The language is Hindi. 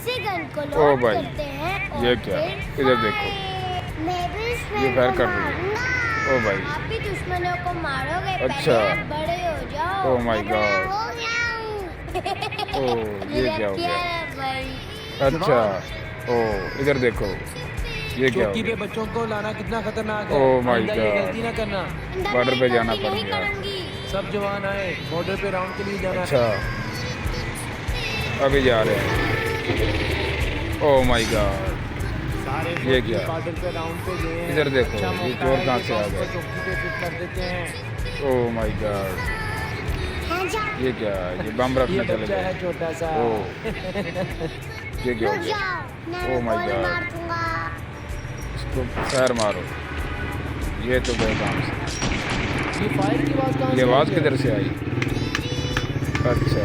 इसी गन को ओ लोड भाई, करते हैं और ये क्या? फिर इधर देखो। फायर। मैं भी ये दुश्मन फायर को कर रही है। मारूंगा। ओ भाई, आप भी दुश्मनों को मारोगे। अच्छा। पहले आप बड़े हो जाओ। ओ माय मैं बड़ा गॉड। हो गया हूँ। ओ ये क्या हो गया? है भाई। अच्छा। ओ इधर देखो, ये क्या हो चौकी पे गया? बच्चों को लाना कितना खतरनाक है। ओ माय आइंदा ये गॉड। गलती ना करना। बॉर्डर पे जाना पड़ नहीं गया। करूंगी। सब जवान आए, बॉर्डर पे राउंड के लिए जाना अच्छा, अभी जा रहे हैं। ओ माय गॉड, सारे ये फौजी क्या? बॉर्डर पे राउंड पे गए हैं। इधर देखो, अच्छा ये मौका चोर है कहाँ कि से आ बम को गए? चौकी पे फिट कर देते हैं। ओ माय गॉड, ये क्या? ये बम ये रखने चले बच्चा है गए। छोटा सा। ओ ये क्या हो रुक गया? जाओ, मैं ओ माय गोली गॉड, मार दूंगा। इसको फायर मारो। ये तो गए काम से। ये फायर की आवाज कहाँ ये से आवाज़ आई है? किधर से आई? अच्छा,